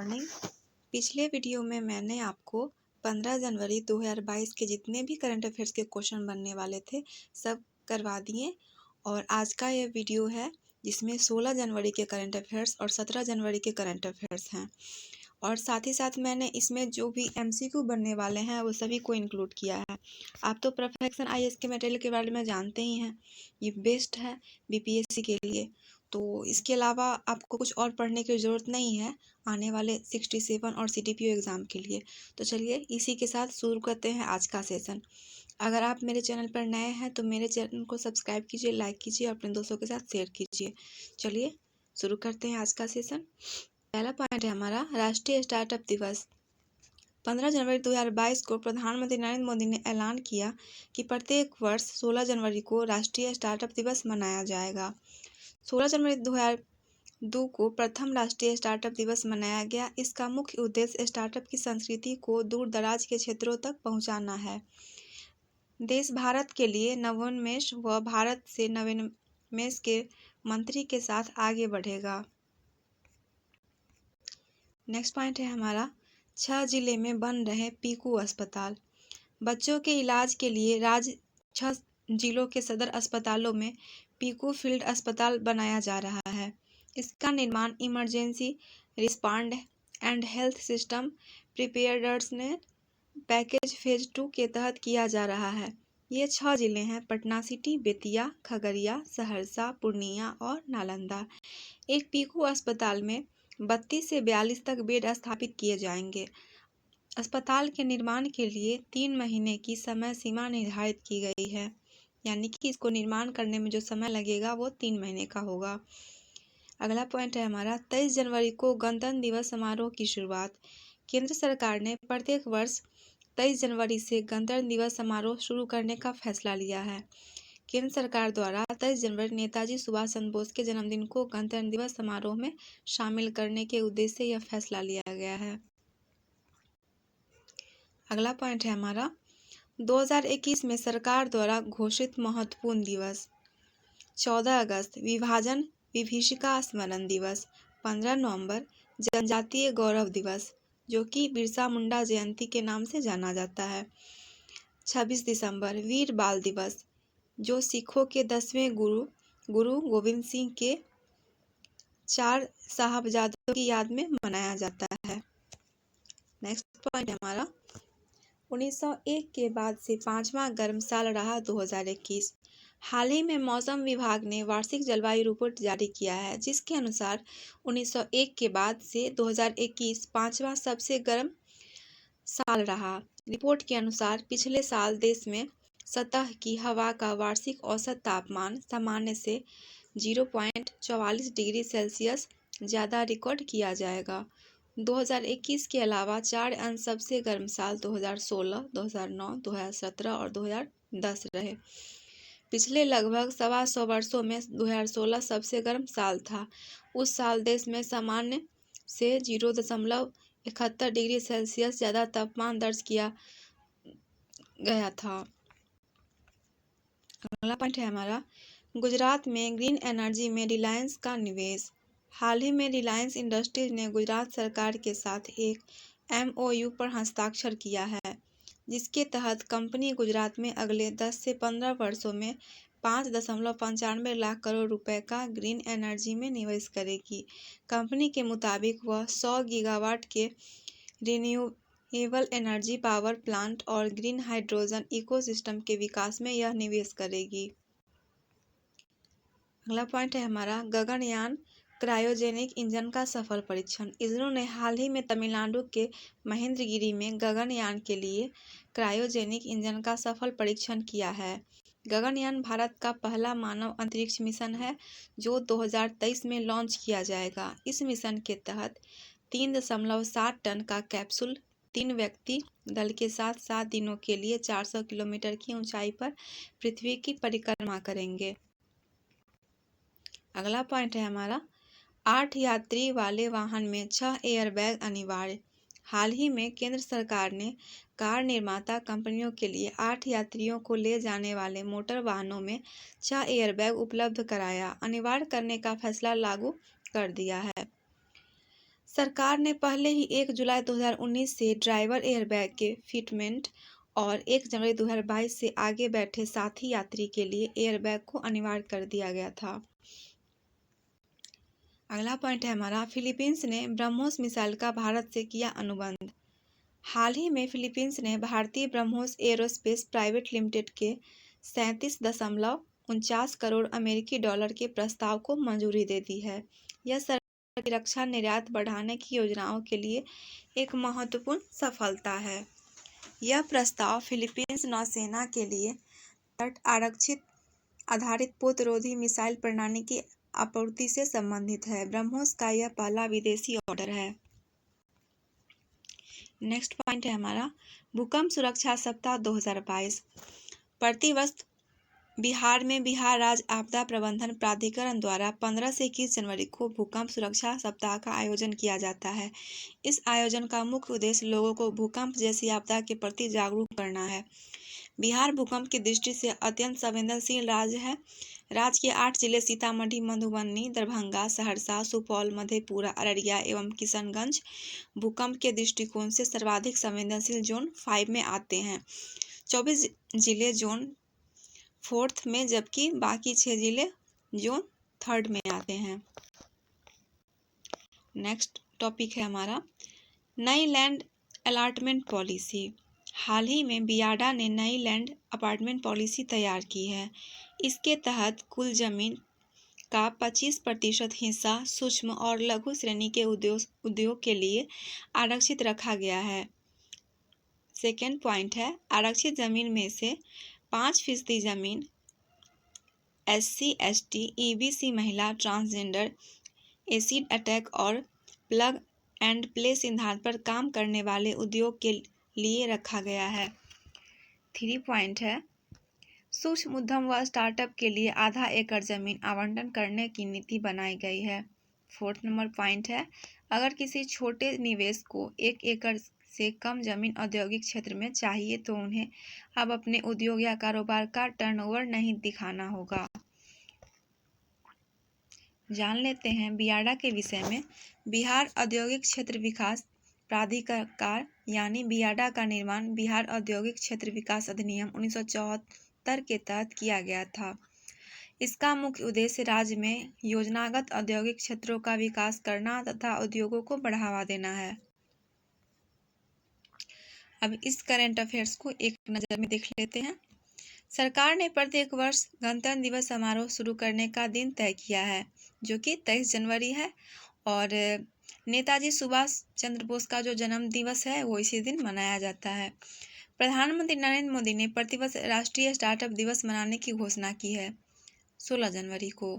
Morning. पिछले video में मैंने आपको 15 जनवरी 2022 के जितने भी करंट अफेयर्स के क्वेश्चन बनने वाले थे सब करवा दिए और आज का ये वीडियो है जिसमें 16 जनवरी के करंट अफेयर्स और 17 जनवरी के करंट अफेयर्स हैं और साथ ही साथ मैंने इसमें जो भी MCQ बनने वाले हैं वो सभी को इंक्लूड किया है। आप तो परफेक्शन IAS के मटेरियल के बारे में जानते ही हैं, ये बेस्ट है BPSC के लिए। तो इसके अलावा आपको कुछ और पढ़ने की ज़रूरत नहीं है आने वाले 67 और CTPO एग्ज़ाम के लिए। तो चलिए इसी के साथ शुरू करते हैं आज का सेशन। अगर आप मेरे चैनल पर नए हैं तो मेरे चैनल को सब्सक्राइब कीजिए, लाइक कीजिए और अपने दोस्तों के साथ शेयर कीजिए। चलिए शुरू करते हैं आज का सेशन। पहला पॉइंट है हमारा राष्ट्रीय स्टार्टअप दिवस। 15 जनवरी 2022 को प्रधानमंत्री नरेंद्र मोदी ने ऐलान किया कि प्रत्येक वर्ष 16 जनवरी को राष्ट्रीय स्टार्टअप दिवस मनाया जाएगा। 16 जनवरी 2002 को प्रथम राष्ट्रीय स्टार्टअप दिवस मनाया गया। इसका मुख्य उद्देश्य स्टार्टअप की संस्कृति को दूर दराज के क्षेत्रों तक पहुंचाना है। देश भारत के लिए नवोन्मेष व भारत से नवोन्मेष के मंत्री के साथ आगे बढ़ेगा। नेक्स्ट पॉइंट है हमारा 6 जिले में बन रहे पीकू अस्पताल। बच्चों के इलाज के लिए राज्य 6 जिलों के सदर अस्पतालों में पीकू फील्ड अस्पताल बनाया जा रहा है। इसका निर्माण emergency respond and health system preparedness package phase 2 के तहत किया जा रहा है। ये 6 जिले हैं पटना सिटी, बेतिया, खगड़िया, सहरसा, पूर्णिया और नालंदा। एक पीकू अस्पताल में 32 से 42 तक बेड स्थापित किए जाएंगे। अस्पताल के निर्माण के लिए 3 महीने की समय सीमा निर्धारित की गई है, यानी कि इसको निर्माण करने में जो समय लगेगा वो 3 महीने का होगा। अगला पॉइंट है हमारा 23 जनवरी को गणतंत्र दिवस समारोह की शुरुआत। केंद्र सरकार ने प्रत्येक वर्ष 23 जनवरी से गणतंत्र दिवस समारोह शुरू करने का फैसला लिया है। केंद्र सरकार द्वारा 23 जनवरी नेताजी सुभाष चंद्र बोस के जन्मदिन को गणतंत्र दिवस समारोह में शामिल करने के उद्देश्य से यह फैसला लिया गया है। अगला पॉइंट है हमारा 2021 में सरकार द्वारा घोषित महत्वपूर्ण दिवस। 14 अगस्त विभाजन विभीषिका स्मरण दिवस। 15 नवंबर जनजातीय गौरव दिवस जो कि बिरसा मुंडा जयंती के नाम से जाना जाता है। 26 दिसंबर वीर बाल दिवस जो सिखों के 10वें गुरु गोविंद सिंह के 4 साहबजादों की याद में मनाया जाता है। नेक्स्ट पॉइंट हमारा 1901 के बाद से 5वां गर्म साल रहा 2021। हाल ही में मौसम विभाग ने वार्षिक जलवायु रिपोर्ट जारी किया है जिसके अनुसार 1901 के बाद से 2021 5वां सबसे गर्म साल रहा। रिपोर्ट के अनुसार पिछले साल देश में सतह की हवा का वार्षिक औसत तापमान सामान्य से 0.44 डिग्री सेल्सियस ज़्यादा रिकॉर्ड किया जाएगा। 2021 के अलावा 4 अन्य सबसे गर्म साल 2016, 2009, 2017 और 2010 रहे। पिछले लगभग 125 वर्षों में 2016 सबसे गर्म साल था। उस साल देश में सामान्य से 0.71 डिग्री सेल्सियस ज़्यादा तापमान दर्ज किया गया था। अगला पॉइंट है हमारा गुजरात में ग्रीन एनर्जी में रिलायंस का निवेश। हाल ही में रिलायंस इंडस्ट्रीज ने गुजरात सरकार के साथ एक MOU पर हस्ताक्षर किया है जिसके तहत कंपनी गुजरात में अगले 10 से 15 वर्षों में 5.95 लाख करोड़ रुपए का ग्रीन एनर्जी में निवेश करेगी। कंपनी के मुताबिक वह 100 गीगावाट के रिन्यूएबल एनर्जी पावर प्लांट और ग्रीन हाइड्रोजन इकोसिस्टम के विकास में यह निवेश करेगी। अगला पॉइंट है हमारा गगनयान क्रायोजेनिक इंजन का सफल परीक्षण। इसरो ने हाल ही में तमिलनाडु के महेंद्रगिरी में गगनयान के लिए क्रायोजेनिक इंजन का सफल परीक्षण किया है। गगनयान भारत का पहला मानव अंतरिक्ष मिशन है जो 2023 में लॉन्च किया जाएगा। इस मिशन के तहत 3.7 टन का कैप्सूल 3 व्यक्ति दल के साथ 7 दिनों के लिए 400 किलोमीटर की ऊंचाई पर पृथ्वी की परिक्रमा करेंगे। अगला पॉइंट है हमारा 8 यात्री वाले वाहन में 6 एयरबैग अनिवार्य। हाल ही में केंद्र सरकार ने कार निर्माता कंपनियों के लिए 8 यात्रियों को ले जाने वाले मोटर वाहनों में 6 एयरबैग उपलब्ध कराया अनिवार्य करने का फैसला लागू कर दिया है। सरकार ने पहले ही 1 जुलाई 2019 से ड्राइवर एयरबैग के फिटमेंट और 1 जनवरी 2022 से आगे बैठे साथी यात्री के लिए एयरबैग को अनिवार्य कर दिया गया था। अगला पॉइंट है हमारा, फिलीपींस ने ब्रह्मोस मिसाइल का भारत से किया अनुबंध। हाल ही में फिलीपींस ने भारतीय ब्रह्मोस एरोस्पेस प्राइवेट लिमिटेड के 37.49 करोड़ अमेरिकी डॉलर के प्रस्ताव को मंजूरी दे दी है। यह सरकार की रक्षा निर्यात बढ़ाने की योजनाओं के लिए एक महत्वपूर्ण सफलता है। यह प्रस्ताव फिलीपींस नौसेना के लिए तट आरक्षित आधारित पोतरोधी मिसाइल प्रणाली की आपूर्ति से संबंधित है। ब्रह्मोस का यह पहला विदेशी ऑर्डर है। नेक्स्ट पॉइंट है हमारा, भूकंप सुरक्षा सप्ताह 2022। प्रतिवर्ष बिहार में बिहार राज्य आपदा प्रबंधन प्राधिकरण द्वारा 15 से 21 जनवरी को भूकंप सुरक्षा सप्ताह का आयोजन किया जाता है। इस आयोजन का मुख्य उद्देश्य लोगों को भूकंप जैसी आपदा के प्रति जागरूक करना है। बिहार भूकंप की दृष्टि से अत्यंत संवेदनशील राज्य है। राज्य के 8 जिले सीतामढ़ी, मधुबनी, दरभंगा, सहरसा, सुपौल, मधेपुरा, अररिया एवं किशनगंज भूकंप के दृष्टिकोण से सर्वाधिक संवेदनशील जोन 5 में आते हैं। 24 जिले जोन 4 में, जबकि बाकी 6 जिले जोन 3 में आते हैं। नेक्स्ट टॉपिक है हमारा, नई लैंड अलॉटमेंट पॉलिसी। हाल ही में बियाडा ने नई लैंड अपार्टमेंट पॉलिसी तैयार की है। इसके तहत कुल जमीन का 25% हिस्सा सूक्ष्म और लघु श्रेणी के उद्योग के लिए आरक्षित रखा गया है। सेकेंड पॉइंट है, आरक्षित जमीन में से 5% जमीन SC, ST, EBC, महिला, ट्रांसजेंडर, एसिड अटैक और प्लग एंड प्ले सिद्धांत पर काम करने वाले उद्योग के लिए रखा गया है। 3 पॉइंट है, सूक्ष्म उद्यम व स्टार्टअप के लिए आधा एकड़ जमीन आवंटन करने की नीति बनाई गई है। 4 नंबर पॉइंट है, अगर किसी छोटे निवेश को 1 एकड़ से कम जमीन औद्योगिक क्षेत्र में चाहिए तो उन्हें अब अपने उद्योग या कारोबार का टर्नओवर नहीं दिखाना होगा। जान लेते हैं बियाडा के विषय में। बिहार औद्योगिक क्षेत्र विकास प्राधिकार यानी बियाडा का निर्माण बिहार औद्योगिक क्षेत्र विकास अधिनियम 1974 के तहत किया गया था। इसका मुख्य उद्देश्य राज्य में योजनागत औद्योगिक क्षेत्रों का विकास करना तथा उद्योगों को बढ़ावा देना है। अब इस करंट अफेयर्स को एक नज़र में देख लेते हैं। सरकार ने प्रत्येक वर्ष गणतंत्र दिवस समारोह शुरू करने का दिन तय किया है, जो कि 23 जनवरी है, और नेताजी सुभाष चंद्र बोस का जो जन्म दिवस है वो इसी दिन मनाया जाता है। प्रधानमंत्री नरेंद्र मोदी ने प्रतिवर्ष राष्ट्रीय स्टार्टअप दिवस मनाने की घोषणा की है 16 जनवरी को।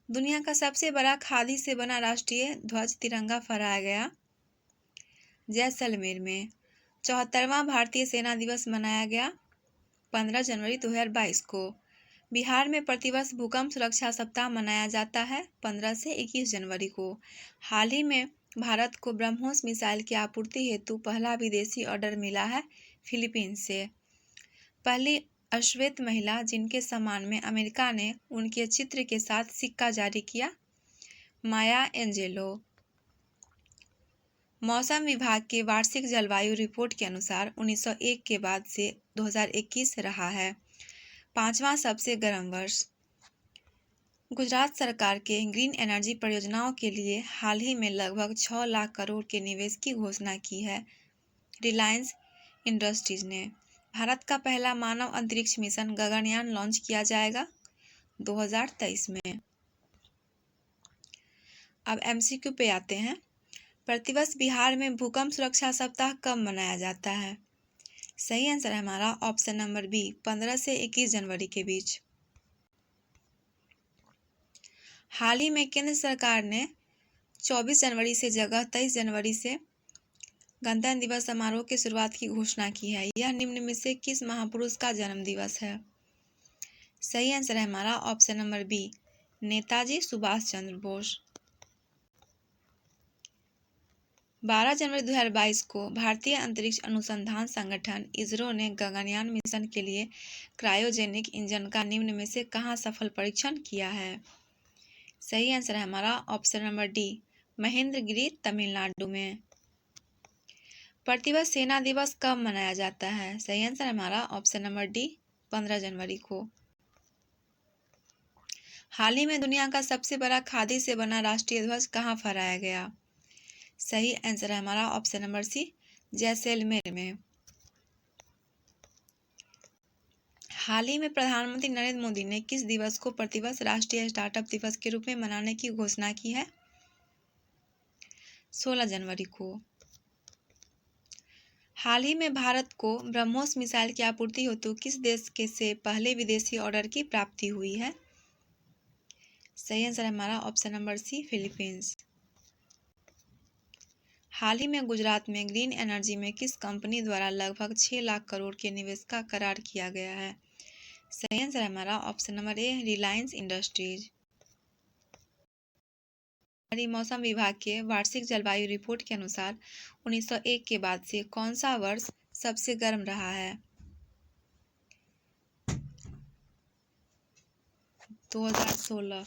दुनिया का सबसे बड़ा खादी से बना राष्ट्रीय ध्वज तिरंगा फहराया गया जैसलमेर में। 74वां भारतीय सेना दिवस मनाया गया 15 जनवरी 2022 को। बिहार में प्रतिवर्ष भूकंप सुरक्षा सप्ताह मनाया जाता है 15 से 21 जनवरी को। हाल ही में भारत को ब्रह्मोस मिसाइल की आपूर्ति हेतु पहला विदेशी ऑर्डर मिला है फिलीपींस से। पहली अश्वेत महिला जिनके सम्मान में अमेरिका ने उनके चित्र के साथ सिक्का जारी किया, माया एंजेलो। मौसम विभाग के वार्षिक जलवायु रिपोर्ट के अनुसार 1901 के बाद से 2021 रहा है 5वां सबसे गर्म वर्ष। गुजरात सरकार के ग्रीन एनर्जी परियोजनाओं के लिए हाल ही में लगभग 6 लाख करोड़ के निवेश की घोषणा की है रिलायंस इंडस्ट्रीज ने। भारत का पहला मानव अंतरिक्ष मिशन गगनयान लॉन्च किया जाएगा 2023 में। अब MCQ पे आते हैं। प्रतिवर्ष बिहार में भूकंप सुरक्षा सप्ताह कब मनाया जाता है? सही आंसर है हमारा ऑप्शन नंबर बी, 15 से 21 जनवरी के बीच। हाल ही में केंद्र सरकार ने 24 जनवरी से जगह 23 जनवरी से गणतंत्र दिवस समारोह की शुरुआत की घोषणा की है। यह निम्न में से किस महापुरुष का जन्म दिवस है? सही आंसर है हमारा option number B, Netaji Subhash Chandra Bose. 12 जनवरी 2022 को भारतीय अंतरिक्ष अनुसंधान संगठन इसरो ने गगनयान मिशन के लिए क्रायोजेनिक इंजन का निम्न में से कहाँ सफल परीक्षण किया है? सही आंसर है हमारा option number D, Mahendragiri Tamil Nadu में। प्रतिबद्ध सेना दिवस कब मनाया जाता है? सही आंसर हमारा ऑप्शन नंबर डी 15 जनवरी को। हाल ही में दुनिया का सबसे बड़ा खादी से बना राष्ट्रीय ध्वज कहाँ फहराया गया? सही आंसर है हमारा ऑप्शन नंबर सी जैसलमेर में। हाल ही में प्रधानमंत्री नरेंद्र मोदी ने किस दिवस को प्रतिवर्ष राष्ट्रीय स्टार्टअप दिवस के रूप में मनाने की घोषणा की है? 16 जनवरी को। हाल ही में भारत को ब्रह्मोस मिसाइल की आपूर्ति हेतु किस देश के से पहले विदेशी ऑर्डर की प्राप्ति हुई है? सही आंसर हमारा ऑप्शन नंबर सी फिलीपींस। हाल ही में गुजरात में ग्रीन एनर्जी में किस कंपनी द्वारा लगभग 6 लाख करोड़ के निवेश का करार किया गया है? सही आंसर हमारा option number A Reliance industries. मौसम विभाग के वार्षिक जलवायु रिपोर्ट के अनुसार 1901 के बाद से कौन सा वर्ष सबसे गर्म रहा है? 2016।